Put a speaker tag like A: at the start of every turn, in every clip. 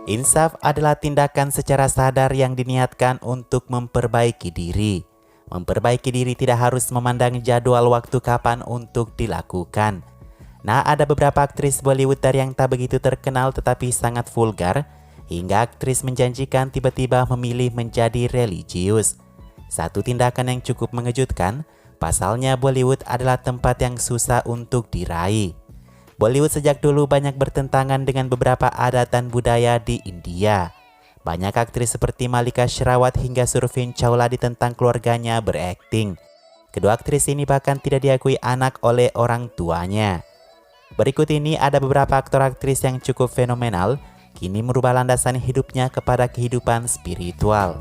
A: Insaf adalah tindakan secara sadar yang diniatkan untuk memperbaiki diri. Memperbaiki diri tidak harus memandang jadwal waktu kapan untuk dilakukan. Nah, ada beberapa aktris Bollywood yang tak begitu terkenal tetapi sangat vulgar, hingga aktris menjanjikan tiba-tiba memilih menjadi religius. Satu tindakan yang cukup mengejutkan, pasalnya Bollywood adalah tempat yang susah untuk diraih. Bollywood sejak dulu banyak bertentangan dengan beberapa adat dan budaya di India. Banyak aktris seperti Malika Sherawat hingga Surfin Chawla ditentang keluarganya berakting. Kedua aktris ini bahkan tidak diakui anak oleh orang tuanya. Berikut ini ada beberapa aktor aktris yang cukup fenomenal, kini merubah landasan hidupnya kepada kehidupan spiritual.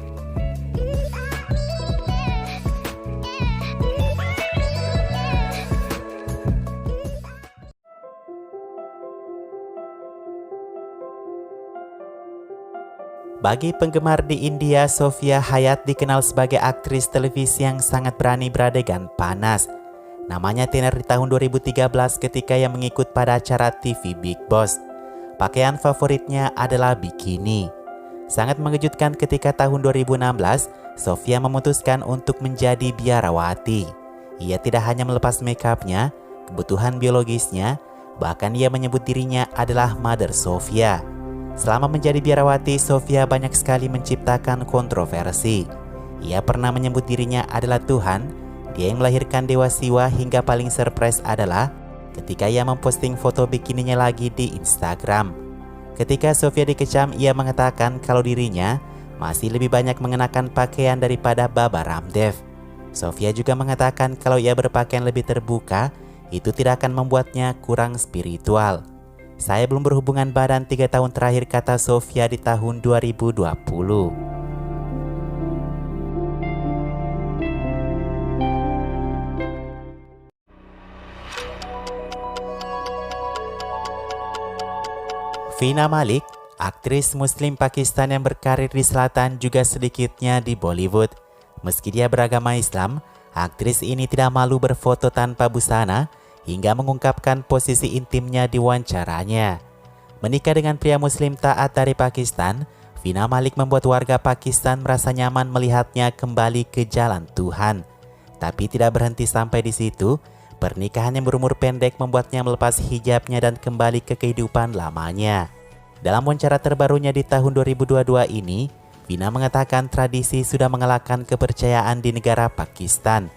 A: Bagi penggemar di India, Sofia Hayat dikenal sebagai aktris televisi yang sangat berani beradegan panas. Namanya tenar di tahun 2013 ketika ia mengikut pada acara TV Bigg Boss. Pakaian favoritnya adalah bikini. Sangat mengejutkan ketika tahun 2016, Sofia memutuskan untuk menjadi biarawati. Ia tidak hanya melepas makeupnya, kebutuhan biologisnya, bahkan ia menyebut dirinya adalah Mother Sofia. Selama menjadi biarawati, Sofia banyak sekali menciptakan kontroversi. Ia pernah menyebut dirinya adalah Tuhan, dia yang melahirkan Dewa Siwa, hingga paling surprise adalah ketika ia memposting foto bikininya lagi di Instagram. Ketika Sofia dikecam, ia mengatakan kalau dirinya masih lebih banyak mengenakan pakaian daripada Baba Ramdev. Sofia juga mengatakan kalau ia berpakaian lebih terbuka, itu tidak akan membuatnya kurang spiritual. Saya belum berhubungan badan 3 tahun terakhir, kata Sofia di tahun 2020. Veena Malik, aktris Muslim Pakistan yang berkarir di selatan juga sedikitnya di Bollywood. Meski dia beragama Islam, aktris ini tidak malu berfoto tanpa busana hingga mengungkapkan posisi intimnya di wawancaranya. Menikah dengan pria Muslim taat dari Pakistan, Veena Malik membuat warga Pakistan merasa nyaman melihatnya kembali ke jalan Tuhan. Tapi tidak berhenti sampai di situ, pernikahan yang berumur pendek membuatnya melepas hijabnya dan kembali ke kehidupan lamanya. Dalam wawancara terbarunya di tahun 2022 ini, Veena mengatakan tradisi sudah mengalahkan kepercayaan di negara Pakistan.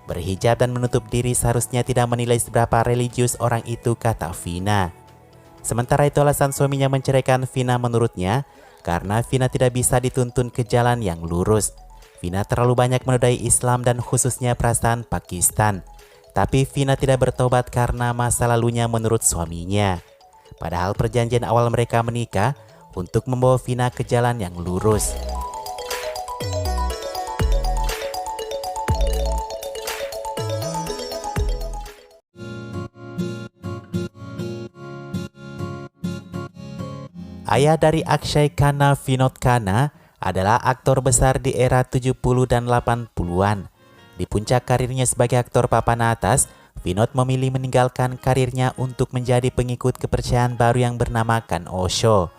A: Berhijab dan menutup diri seharusnya tidak menilai seberapa religius orang itu, kata Veena. Sementara itu alasan suaminya menceraikan Veena menurutnya karena Veena tidak bisa dituntun ke jalan yang lurus. Veena terlalu banyak menodai Islam dan khususnya perasaan Pakistan. Tapi Veena tidak bertobat karena masa lalunya menurut suaminya. Padahal perjanjian awal mereka menikah untuk membawa Veena ke jalan yang lurus. Ayah dari Akshay Khanna, Vinod Khanna, adalah aktor besar di era 70 dan 80-an. Di puncak karirnya sebagai aktor papan atas, Vinod memilih meninggalkan karirnya untuk menjadi pengikut kepercayaan baru yang bernamakan Osho.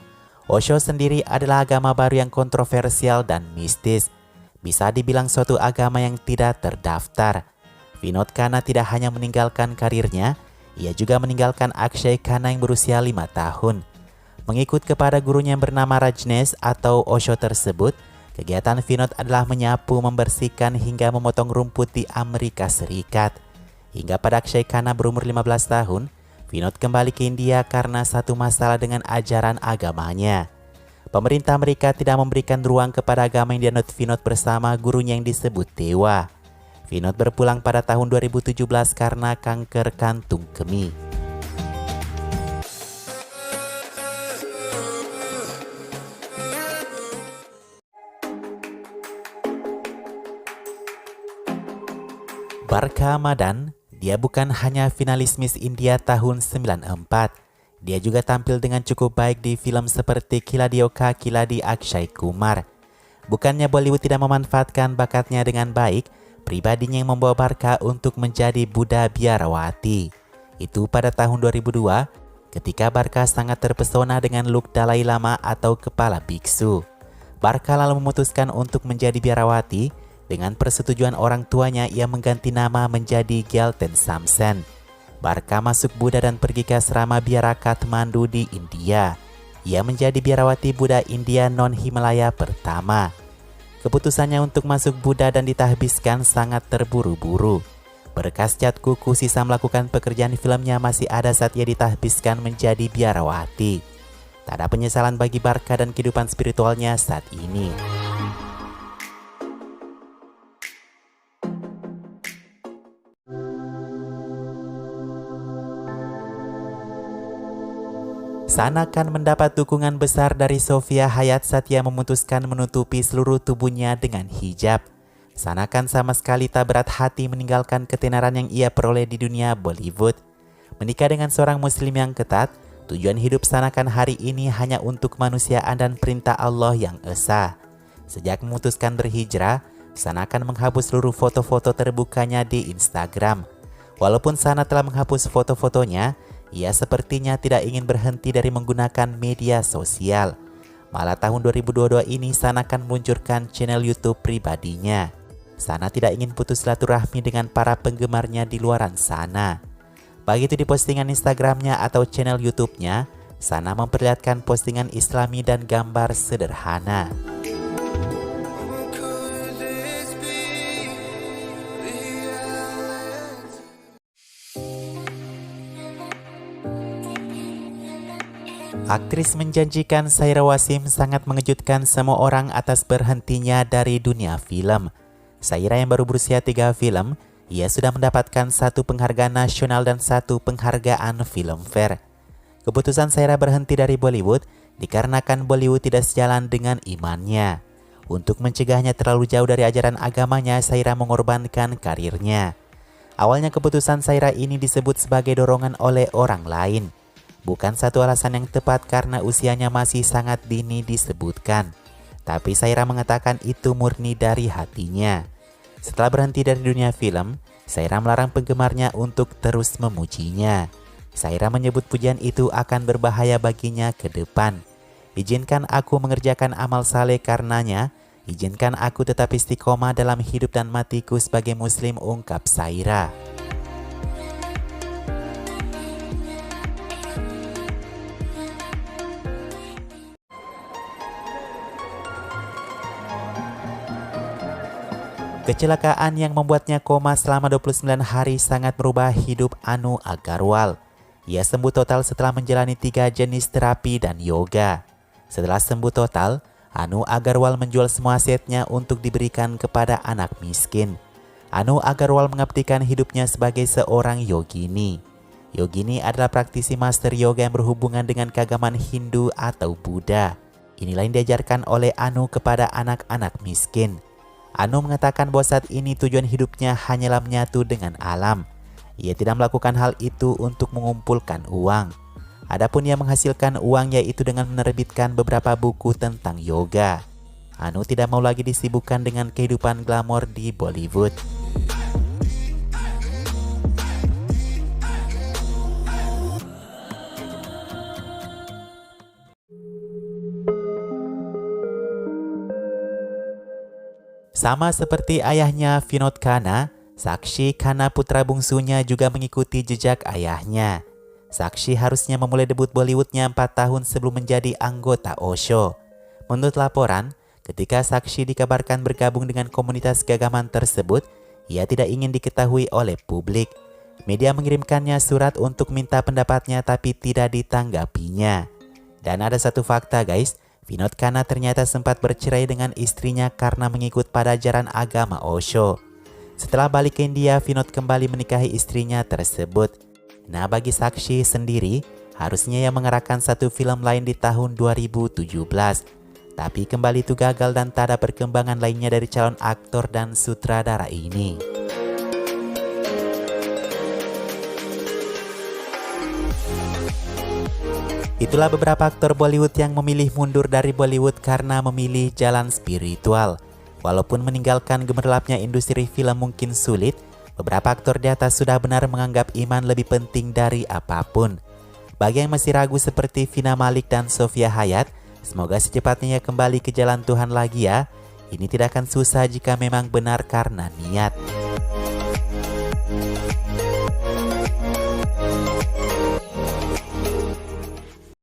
A: Osho sendiri adalah agama baru yang kontroversial dan mistis. Bisa dibilang suatu agama yang tidak terdaftar. Vinod Khanna tidak hanya meninggalkan karirnya, ia juga meninggalkan Akshay Khanna yang berusia 5 tahun. Mengikut kepada gurunya yang bernama Rajneesh atau Osho tersebut, kegiatan Vinod adalah menyapu, membersihkan hingga memotong rumput di Amerika Serikat. Hingga pada Akshay Khanna berumur 15 tahun, Vinod kembali ke India karena satu masalah dengan ajaran agamanya. Pemerintah Amerika tidak memberikan ruang kepada agama yang dianut Vinod bersama gurunya yang disebut Dewa. Vinod berpulang pada tahun 2017 karena kanker kantung kemih. Barkha Madan, dia bukan hanya finalis Miss India tahun 94. Dia juga tampil dengan cukup baik di film seperti Kiladi Oka Kiladi Akshay Kumar. Bukannya Bollywood tidak memanfaatkan bakatnya dengan baik, pribadinya yang membawa Barkha untuk menjadi Buddha biarawati. Itu pada tahun 2002, ketika Barca sangat terpesona dengan look Dalai Lama atau kepala biksu. Barca lalu memutuskan untuk menjadi biarawati. Dengan persetujuan orang tuanya, ia mengganti nama menjadi Gyalten Samsen. Barca masuk Buddha dan pergi ke asrama biara Kathmandu di India. Ia menjadi biarawati Buddha India non-Himalaya pertama. Keputusannya untuk masuk Buddha dan ditahbiskan sangat terburu-buru. Berkas cat kuku sisa melakukan pekerjaan filmnya masih ada saat ia ditahbiskan menjadi biarawati. Tak ada penyesalan bagi Barca dan kehidupan spiritualnya saat ini. Sanakan mendapat dukungan besar dari Sofia Hayat saat ia memutuskan menutupi seluruh tubuhnya dengan hijab. Sanakan sama sekali tak berat hati meninggalkan ketenaran yang ia peroleh di dunia Bollywood. Menikah dengan seorang muslim yang ketat, tujuan hidup Sanakan hari ini hanya untuk kemanusiaan dan perintah Allah yang esa. Sejak memutuskan berhijrah, Sanakan menghapus seluruh foto-foto terbukanya di Instagram. Walaupun Sana telah menghapus foto-fotonya, ia sepertinya tidak ingin berhenti dari menggunakan media sosial. Malah tahun 2022 ini Sana akan meluncurkan channel YouTube pribadinya. Sana tidak ingin putus silaturahmi dengan para penggemarnya di luaran sana. Begitu di postingan Instagramnya atau channel YouTube-nya, Sana memperlihatkan postingan Islami dan gambar sederhana. Aktris menjanjikan Saira Wasim sangat mengejutkan semua orang atas berhentinya dari dunia film. Saira yang baru berusia 3 film, ia sudah mendapatkan 1 penghargaan nasional dan 1 penghargaan Filmfare. Keputusan Saira berhenti dari Bollywood dikarenakan Bollywood tidak sejalan dengan imannya. Untuk mencegahnya terlalu jauh dari ajaran agamanya, Saira mengorbankan karirnya. Awalnya keputusan Saira ini disebut sebagai dorongan oleh orang lain. Bukan satu alasan yang tepat karena usianya masih sangat dini disebutkan. Tapi Saira mengatakan itu murni dari hatinya. Setelah berhenti dari dunia film, Saira melarang penggemarnya untuk terus memujinya. Saira menyebut pujian itu akan berbahaya baginya ke depan. Izinkan aku mengerjakan amal saleh karenanya. Izinkan aku tetap istiqomah dalam hidup dan matiku sebagai muslim, ungkap Saira. Kecelakaan yang membuatnya koma selama 29 hari sangat merubah hidup Anu Agarwal. Ia sembuh total setelah menjalani 3 jenis terapi dan yoga. Setelah sembuh total, Anu Agarwal menjual semua asetnya untuk diberikan kepada anak miskin. Anu Agarwal mengabdikan hidupnya sebagai seorang yogini. Yogini adalah praktisi master yoga yang berhubungan dengan keagamaan Hindu atau Buddha. Inilah yang diajarkan oleh Anu kepada anak-anak miskin. Anu mengatakan bahwa saat ini tujuan hidupnya hanyalah menyatu dengan alam. Ia tidak melakukan hal itu untuk mengumpulkan uang. Adapun ia menghasilkan uang yaitu dengan menerbitkan beberapa buku tentang yoga. Anu tidak mau lagi disibukkan dengan kehidupan glamor di Bollywood. Sama seperti ayahnya Vinod Khanna, Sakshi Khanna putra bungsunya juga mengikuti jejak ayahnya. Sakshi harusnya memulai debut Bollywoodnya 4 tahun sebelum menjadi anggota Osho. Menurut laporan, ketika Sakshi dikabarkan bergabung dengan komunitas keagamaan tersebut, ia tidak ingin diketahui oleh publik. Media mengirimkannya surat untuk minta pendapatnya tapi tidak ditanggapinya. Dan ada satu fakta guys, Vinod Khanna ternyata sempat bercerai dengan istrinya karena mengikut pada ajaran agama Osho. Setelah balik ke India, Vinod kembali menikahi istrinya tersebut. Nah, bagi Sakshi sendiri, harusnya ia mengarahkan satu film lain di tahun 2017. Tapi kembali itu gagal dan tak ada perkembangan lainnya dari calon aktor dan sutradara ini. Itulah beberapa aktor Bollywood yang memilih mundur dari Bollywood karena memilih jalan spiritual. Walaupun meninggalkan gemerlapnya industri film mungkin sulit, beberapa aktor di atas sudah benar menganggap iman lebih penting dari apapun. Bagi yang masih ragu seperti Vina Malik dan Sofia Hayat, semoga secepatnya ia kembali ke jalan Tuhan lagi ya. Ini tidak akan susah jika memang benar karena niat.